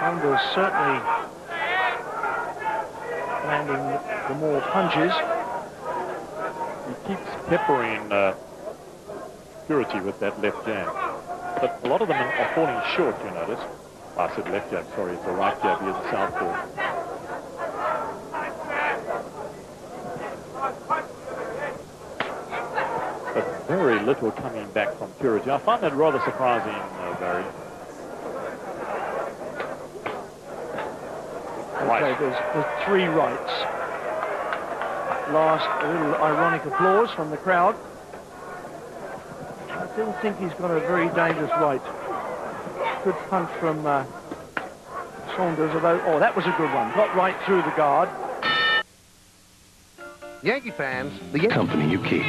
Saunders certainly landing the more punches. He keeps peppering Purrity with that left jab. But a lot of them are falling short, you notice. I said left jab, sorry, it's the right jab. He has a southpaw. But very little coming back from Purrity. I find that rather surprising, Barry. Okay, there's 3 rights. At last, a little ironic applause from the crowd. I still think he's got a very dangerous right. Good punch from Saunders, although, oh, that was a good one. Got right through the guard. Yankee fans, the company you keep.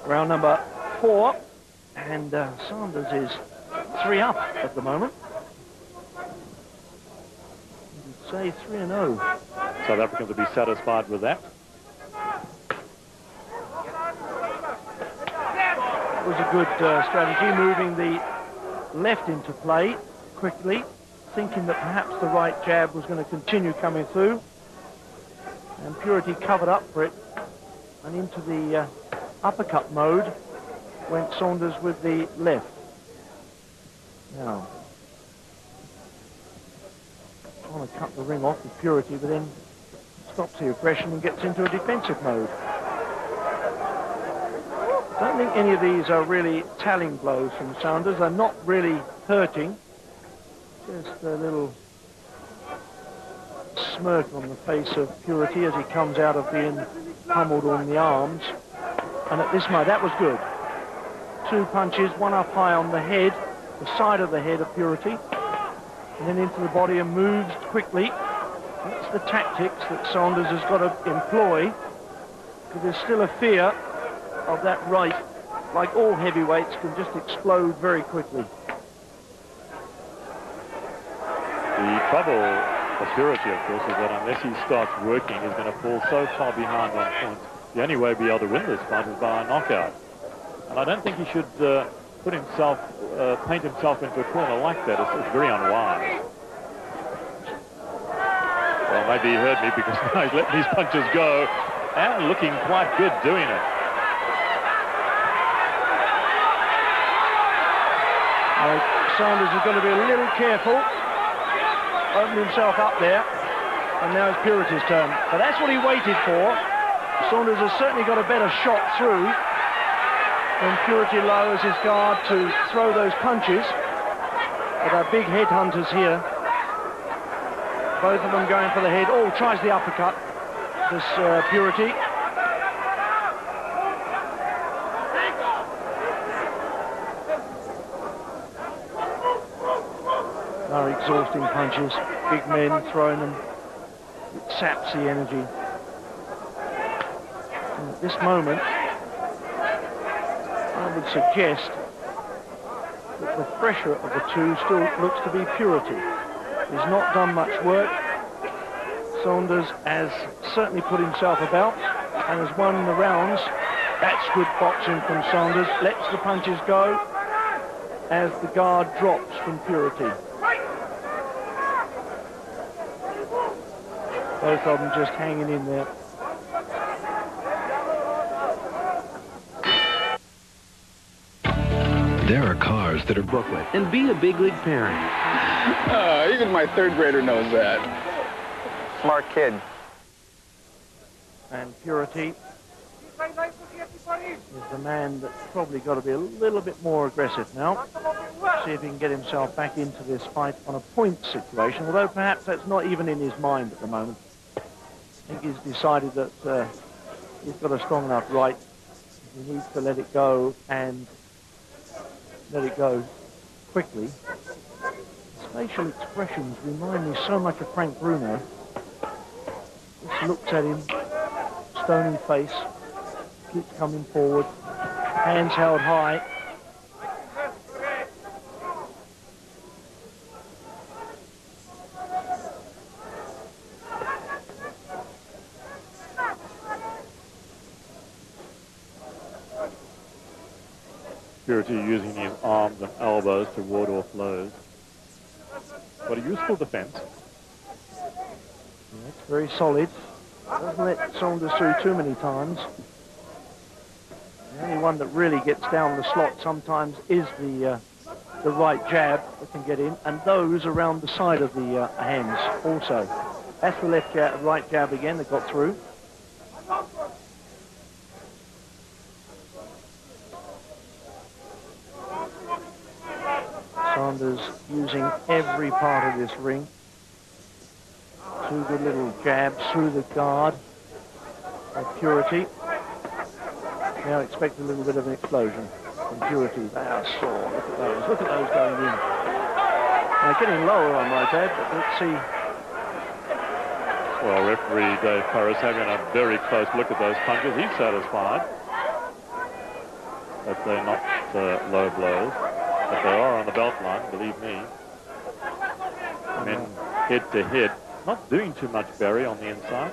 Round number 4, and Saunders is 3 up at the moment. You'd say 3-0. South Africans will be satisfied with that. It was a good strategy, moving the left into play quickly, thinking that perhaps the right jab was going to continue coming through. And Purrity covered up for it, and into the uppercut mode went Saunders with the left. Now, trying to cut the ring off with Purrity, but then stops the aggression and gets into a defensive mode. I don't think any of these are really telling blows from Saunders. They're not really hurting. Just a little smirk on the face of Purrity as he comes out of being pummeled on the arms. And at this moment, that was good. 2 punches, one up high on the head, the side of the head of Purrity, and then into the body and moves quickly. That's the tactics that Saunders has got to employ, because there's still a fear of that right, like all heavyweights, can just explode very quickly. The trouble for Purrity, of course, is that unless he starts working, he's going to fall so far behind on points. The only way he'll be able to win this fight is by a knockout. And I don't think he should paint himself into a corner like that. It's very unwise. Well, maybe he heard me, because now he's letting these punches go and looking quite good doing it. Saunders is going to be a little careful. Opened himself up there, and now it's Purrity's turn. But that's what he waited for. Saunders has certainly got a better shot through when Purrity lowers his guard to throw those punches. But our big headhunters here, both of them going for the head. Oh, tries the uppercut, this Purrity. No exhausting punches, big men throwing them. It saps the energy. And at this moment, I would suggest that the fresher of the two still looks to be Purrity. He's not done much work. Saunders has certainly put himself about and has won the rounds. That's good boxing from Saunders. Lets the punches go as the guard drops from Purrity. Both of them just hanging in there. There are cars that are booklet. And be a big league parent. Even my third grader knows that. Smart kid. And Purrity is the man that's probably got to be a little bit more aggressive now. See if he can get himself back into this fight on a point situation, although perhaps that's not even in his mind at the moment. I think he's decided that he's got a strong enough right. He needs to let it go, and let it go quickly. His facial expressions remind me so much of Frank Bruno. Just looks at him, stony face, keeps coming forward, hands held high. Purrity using his arms and elbows to ward off blows. But a useful defense. Yeah, it's very solid. Doesn't let Saunders through too many times. The only one that really gets down the slot sometimes is the right jab that can get in, and those around the side of the hands also. That's the left jab, right jab again that got through. Saunders using every part of this ring. Two good little jabs through the guard of Purrity. Now expect a little bit of an explosion from Purrity. They are sore. Look at those. Look at those going in. Now getting lower, I might add, but let's see. Well, referee Dave Paris having a very close look at those punches. He's satisfied that they're not low blows, but they are on the belt line, believe me. Men head to head, not doing too much, Barry, on the inside.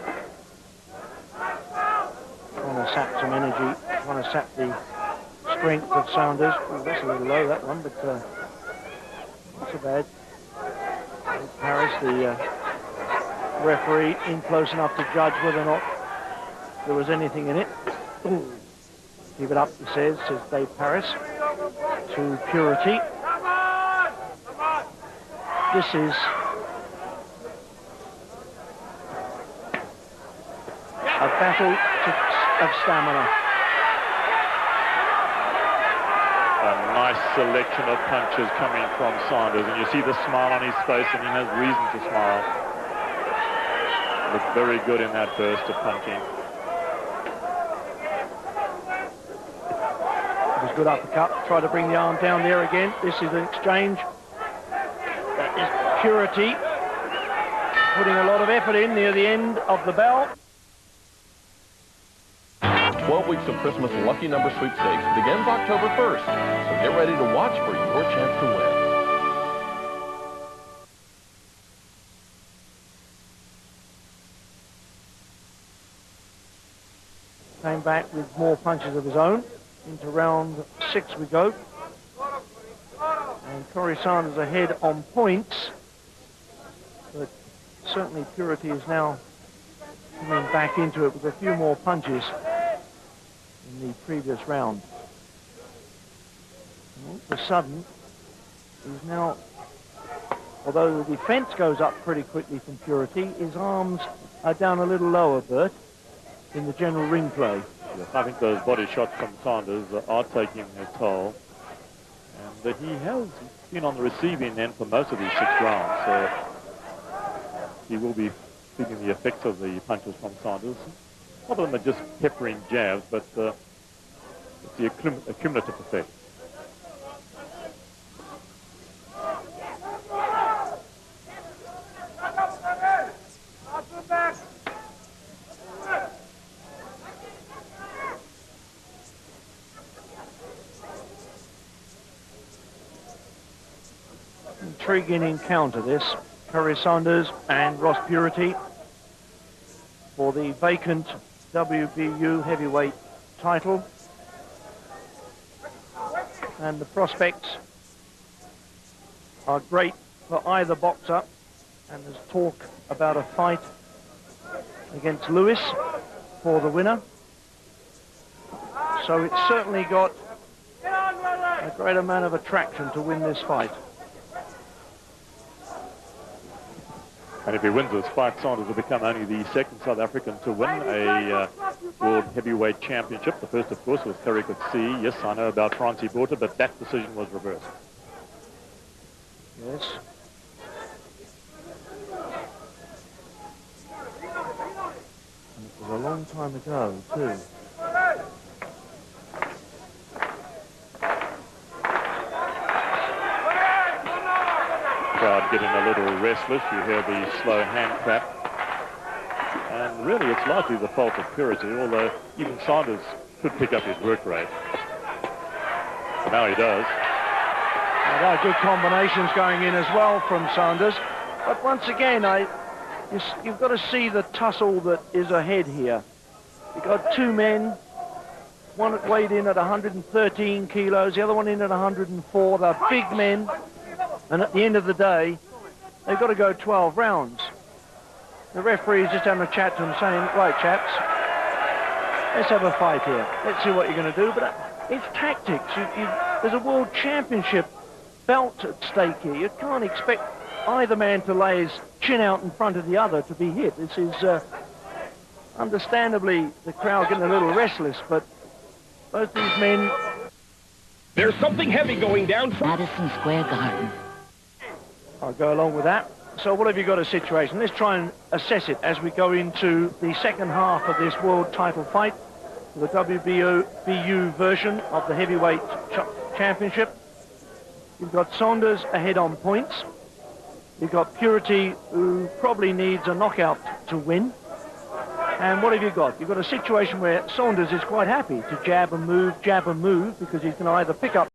Trying to sap some energy, trying to sap the strength of Saunders. Oh, that's a little low, that one, but not so bad. Paris, the referee, in close enough to judge whether or not there was anything in it. Ooh. Give it up, he says Dave Paris to Purrity. This is a battle of stamina. A nice selection of punches coming from Saunders, and you see the smile on his face, and he has reason to smile. Looked very good in that burst of punching. It was good uppercut. Try to bring the arm down there again. This is an exchange. That is Purrity putting a lot of effort in near the end of the bell. 12 weeks of Christmas Lucky Number Sweepstakes begins October 1st, so get ready to watch for your chance to win. Came back with more punches of his own. Into round 6 we go. And Corrie Saunders ahead on points. But certainly Purrity is now coming back into it with a few more punches in the previous round. And all of a sudden, he's now, although the defense goes up pretty quickly from Purrity, his arms are down a little lower, Bert, in the general ring play. Yes, I think those body shots from Saunders are taking their toll. And he has been on the receiving end for most of these 6 rounds, so he will be feeling the effects of the punches from Saunders. A lot of them are just peppering jabs, but it's the accumulative effect. Intriguing encounter, this. Corrie Saunders and Ross Purrity for the vacant WBU heavyweight title. And the prospects are great for either boxer. And there's talk about a fight against Lewis for the winner. So it's certainly got a great amount of attraction to win this fight. And if he wins this fight, Saunders will become only the second South African to win a World Heavyweight Championship. The first, of course, was Terry Coetzee. Yes, I know about Francie Botha, but that decision was reversed. Yes. And it was a long time ago, too. Crowd getting a little restless. You hear the slow hand clap. And really, it's largely the fault of Purrity, although even Saunders could pick up his work rate. But now he does. There are good combinations going in as well from Saunders. But once again, you've got to see the tussle that is ahead here. You've got two men one weighed in at 113 kilos, the other one in at 104. They're big men, and at the end of the day, they've got to go 12 rounds. The referee is just having a chat to them, saying, right, chaps, let's have a fight here. Let's see what you're going to do. But it's tactics. There's a world championship belt at stake here. You can't expect either man to lay his chin out in front of the other to be hit. This is, understandably, the crowd getting a little restless, but both these men... There's something heavy going down from Madison Square Garden. I'll go along with that. So what have you got a situation? Let's try and assess it as we go into the second half of this world title fight, the WBU version of the heavyweight championship. You've got Saunders ahead on points. You've got Purrity, who probably needs a knockout to win. And what have you got? You've got a situation where Saunders is quite happy to jab and move, because he's going to either pick up